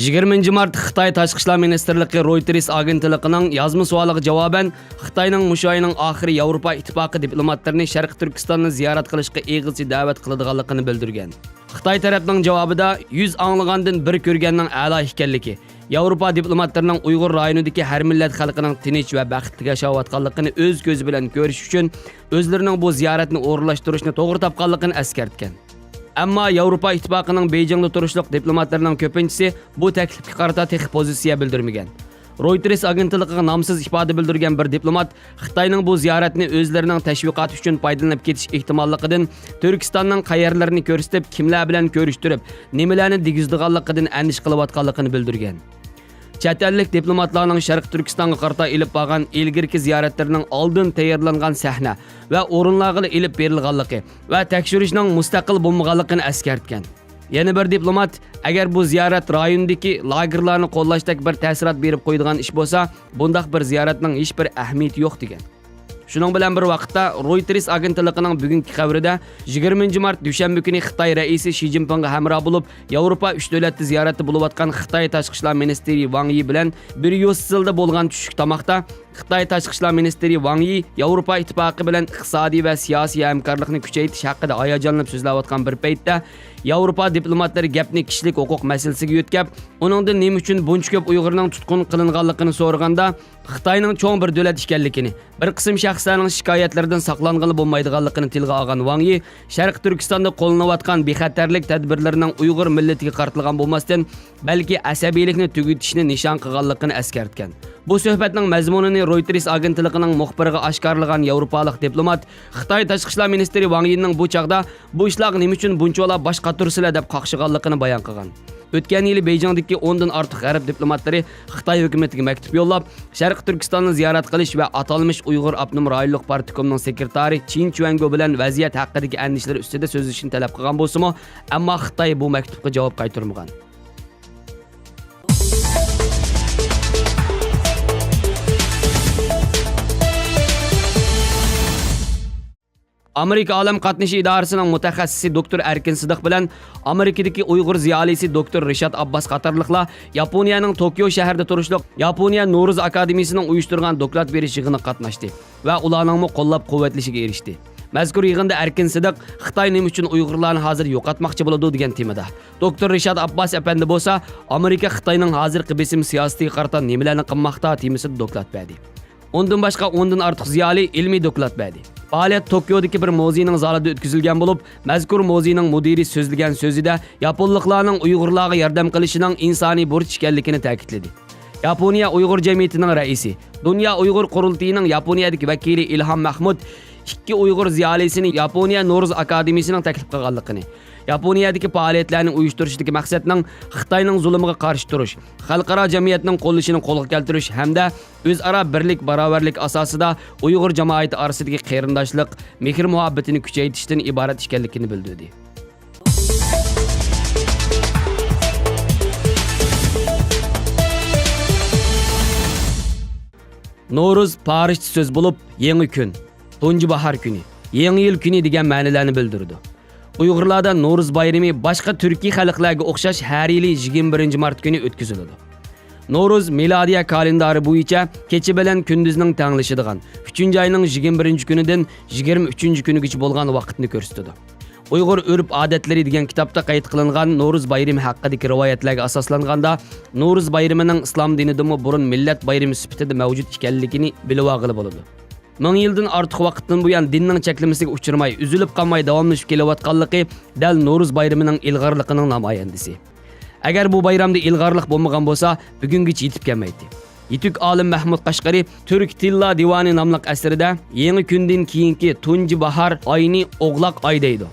20 mart Xitoy Tashqi ishlar ministrligi Reuters agentligining yozma savoliga javoban Xitoyning mushoyining oxiri Yevropa ittifoqi diplomatlarini Sharq Turkistonni ziyorat qilishga egilchi da'vat qiladiganligini bildirgan. Xitoy tarafining javobida 100 anglagandan bir ko'rganning a'lo ekanligi, Yevropa diplomatlarining Uyg'ur rayonidagi har millat xalqining tinch va baxtli yashayotganligini o'z ko'zi bilan ko'rish uchun o'zlarining bu ziyoratni o'rinlashtirishni to'g'ri topganligini eskartgan. Ammo Yevropa ittifoqining Beijingda turishliq diplomatlarining ko'pinchisi bu taklifga qarata texnik pozitsiya bildirmagan. Reuters agentligiga nomsiz ifoda bildirgan bir diplomat Xitoyning bu ziyoratni o'zlarining tashviqoti uchun foydalanib ketish ehtimolligidan, Turkistonning qayerlarini ko'rsatib, kimlar bilan ko'rishtirib, nimalarni degizdiganligidan andish qilayotganligini bildirgan. Chet ellik diplomatlarning Sharq Turkistonga qarata ilib borgan ilgirki ziyoratlarining oldin tayyorlangan sahna va o'rinlarga ilib berilganligi va tekshirishning mustaqil bo'lmaganligini eskartgan. Yana bir diplomat, agar bu ziyorat rayondagi lagerlarni qo'llashdak bir ta'sirot berib qo'yadigan ish bo'lsa, bundaq bir ziyoratning hech bir ahamiyati yo'q degan. Shuning bilan bir vaqtda Reuters agentligining bugungi xabarida 20 mart dushanba kuni Xitoy raisi Xi Jinpingga hamroh bo'lib, Yevropa 3 davlatda ziyorati bo'layotgan Xitoy Tashqi ishlar ministri Wang Yi bilan bir yo'silda bo'lgan tushlik tamoqda Xitoy Tashqi ishlar ministri Wang Yi Yevropa ittifoqi bilan iqtisodiy va siyosiy hamkorlikni kuchaytirish haqida hayajonlanib so'zlayotgan bir paytda Yevropa diplomatlari gapni kishilik huquq masalasiga yo'tkab, uningdan nima uchun buncha ko'p Uyg'urning tutqun qilinganligini so'raganda, Xitoyning cho'ng bir davlat ekanligini, bir qism shaxslarning shikoyatlaridan saqlangan bo'lmaydiganligini tilga olgan Wang Yi, Sharq Turkistonda qo'llanayotgan bexatarlik tadbirlarining Uyg'ur millatiga qartilgan bo'lmasdan, balki asabiylikni tugatishni nishon qilganligini eskartgan. Bu suhbatning mazmunini Reuters agentligining muxbiriga oshkorlagan Yevropalik diplomat Xitoy Tashqi ishlar ministri Wang Yining bu chaqda bu ishlar nima uchun bunchalar bosh qatursilar deb qaqshiganligini bayon qilgan. O'tgan yili Beijingdagi 10 dan ortiq g'arb diplomatlari Xitoy hukumatiga maktub yo'llab, Sharq Turkistonni ziyorat qilish va atalmish Uyg'ur Abnum rayonlik partikomining sekretari Chin Chuango bilan vaziyat haqidagi andishlar ustida so'zlashishni talab qilgan bo'lsa-mu, ammo Xitoy bu maktubga javob qaytarmagan. Amerika Olam qatnashi idorasining mutaxassisi doktor Erkin Sidiq bilan Amerikadagi Uyg'ur ziyolisi doktor Rishad Abbas qatorliqlar Yaponiyaning Tokio shahrida turishliq Yaponiya Nuruz akademiyasining uyushtirgan doklad berish yig'inida qatnashdi va ularning qo'llab-quvvatlashiga erishdi. Mazkur yig'inda Erkin Sidiq Xitoy nima uchun Uyg'urlarni hozir yo'qotmoqchi bo'ladi degan temada. Doktor Rishad Abbas apandi bo'lsa, Amerika Xitoyning hozirgi besim siyosatiga qarata nimalarni qilmoqda temasida doklad berdi. Ondan boshqa 10 dan ortiq ziyoli ilmiy doklad berdi. Faoliyat Tokiodagi bir muzeyning zalida o'tkazilgan bo'lib, mazkur muzeyning mudiri so'zlagan so'zida Yaponliklarning Uyg'urlarga yordam qilishining insoniy burch ekanligini ta'kidladi. Yaponiya Uyg'ur jamiyatining raisi, Dunyo Uyg'ur qurultiyining Yaponiyadagi vakili Ilhom Mahmud ikki Uyg'ur ziyolisini Yaponiya Nuruz akademiyasining taklif qilganligini, Yaponiyadagi faoliyatlarni uyushtirishdagi maqsadning Xitoyning zulmiga qarshi turish, xalqaro jamiyatning qo'llashini qo'lga keltirish hamda o'zaro birlik barobarlik asosida Uyg'ur jamoati orasidagi qarindoshlik, mehr muhabbatini kuchaytirishdan iborat ekanligini bildirdi. Nuruz Parijda so'z bo'lib, yangi kun, tunji bahor kuni, yangi yil kuni degan ma'nolarni bildirdi. Uyg'urlarda Nuruz bayrami boshqa turkiy xalqlarga o'xshash har yili 21 mart kuni o'tkaziladi. Nuruz milodiya kalendari bo'yicha kecha bilan kunduzning tanglashadigan 3-oyning 21 kunidan 23 kunigacha bo'lgan vaqtni ko'rsatadi. Uyg'ur urf-odatlari degan kitobda qayd qilingan Nuruz bayrami haqidagi rivoyatlarga asoslanganda, Nuruz bayramining islom dinida burun millat bayrami sifatida mavjud ekanligini bilib olg'ili bo'ladi. 1000 yildan ortiq vaqtdan buyon dinning cheklamasiga uchirmay, uzilib qolmay davomlashib kelayotganligi dal Nuruz bayramining ilg'orligining namoyandasi. Agar bu bayramda ilg'orlik bo'lmagan bo'lsa, bugungacha yetib kelmaydi. Yituk olim Mahmud Qashqari Turk Tilla Divani nomli asrida yangi kundan keyingi tunji bahor oyini o'g'loq oy deydi.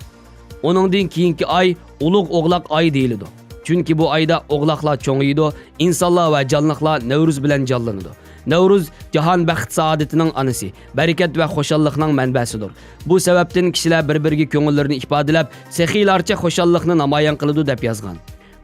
Uningdan keyingi oy ulug' o'g'loq oy deyiladi. Chunki bu oyda o'g'loqlar cho'ngiydi, insonlar va jonliqlar Navruz bilan jonlanadi. Navruz jahon baxt saodatining onasi, barakat va xushallikning manbasidir. Bu sababdan kishilar bir-biriga ko'ngillarini ifodalab, saxiylarcha xushallikni namoyon qiladi deb yozgan.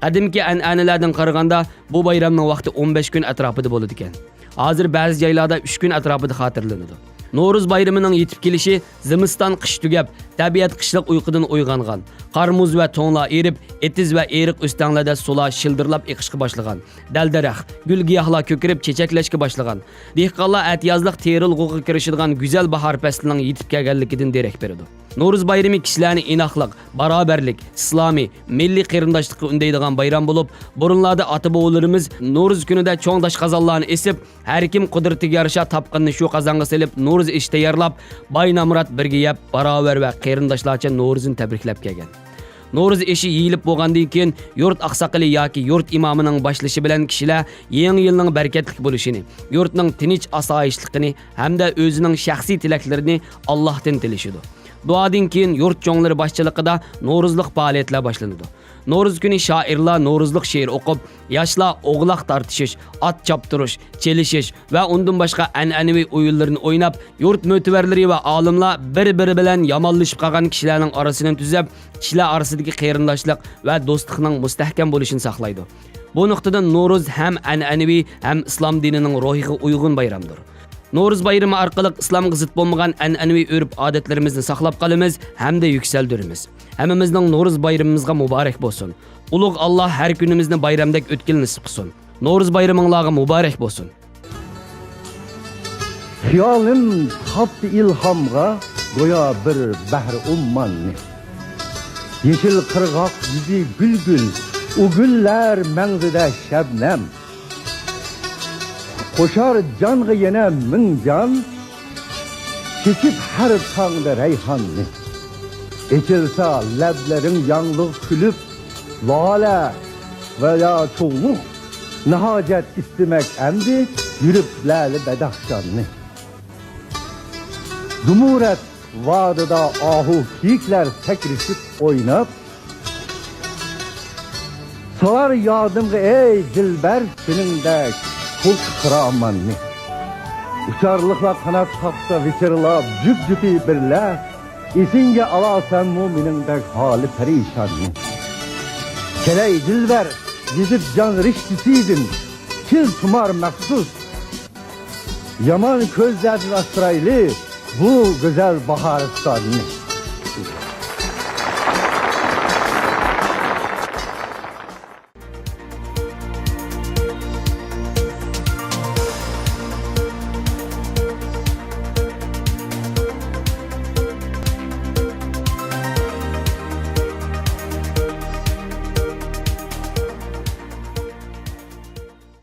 Qadimki an'analardan qaraganda bu bayramning vaqti 15 kun atrofida bo'ladi ekan. Hozir ba'zi joylarda 3 kun atrofida xotirlanadi. Nuruz bayramining yetib kelishi zimiston qish tugab, tabiat qishliq uyqudan uyg'ongan. Qar muz va to'nglar erib, etiz va eriq o'stanglarda sular shildirlab eqishga boshlagan. Dal-daraxt, gul-giyohlar ko'kirib chechaklashga boshlagan. Dehqonlar atiyozliq terilg'uga kirishadigan go'zal bahor faslining yetib kelganligidan derak beradi. No'ruz bayrami kishilarni inoqlik, barobarlik, islomiy, milliy qarindoshlikka undaydigan bayram bo'lib, burunlarda ota-bobolarimiz No'ruz kunida cho'ng dash qazonlarni esib, har kim qudratiga yarasha topqinni shu qozonga selib, No'ruz ish tayyorlab, boy namrat birga yeb, barobar va qarindoshlarcha No'ruzni tabriklab kelgan. No'ruz ishi yeyilib bo'lgandan keyin yurt oqsoqoli yoki yurt imomining boshlashi bilan kishilar yangi yilning barakatli bo'lishini, yurtning tinch osoyishligini hamda o'zining shaxsiy tilaklarini Allohdan tilashidi. Duodan keyin yurt cho'nglari boshchiligida No'ruzlik faoliyatlar boshlanadi. No'ruz kuni shoirlar No'ruzlik she'r o'qib, yoshlar o'g'loq tortishish, ot choptirish, chelishish va undan boshqa an'anaviy o'yinlarni o'ynab, yurt mo'tivarlari va olimlar bir-biri bilan yomonlashib qolgan kishilarning orasini tuzab, kishilar orasidagi qarindoshlik va do'stlikning mustahkam bo'lishini saqlaydi. Bu nuqtada No'ruz ham an'anaviy, ham islom dinining ruhiga uyg'un bayramdir. No'ruz bayrami orqali islomga zid bo'lmagan an'anaviy urf-odatlarimizni saqlab qolamiz hamda yuksaltiramiz. Hammamizning No'ruz bayramimizga muborak bo'lsin. Ulug' Alloh har kunimizni bayramdek o'tkil nasib qilsin. No'ruz bayramingizga muborak bo'lsin. Xiyolim topdi ilhamga go'yo bir bahr ummanni. Yeşil qirg'oq yuzi gul-gul, u gullar mang'zida shabnam. Qo'shar jonga yana ming jon, chekib har tongda rayhonni. Echilsa lablaring yanglig kulib, lola va ya cho'g'liq nihojat istemak amdi yurib lali badaxshonni. Dumurat vadida ahu kiyiklar sakrishib o'ynab, solar yodimga ey dilbar seningdek kul qiramanni. Uçarlıqla qanat taqsa vichirlab jup-jupi birla, esinga alasan mu'miningdek hali perişanni. Kelay dilbar, yezib jon rishtisiydin, kil tumar maxsus. Yaman ko'zlarni asrayli bu go'zal bahoristonni.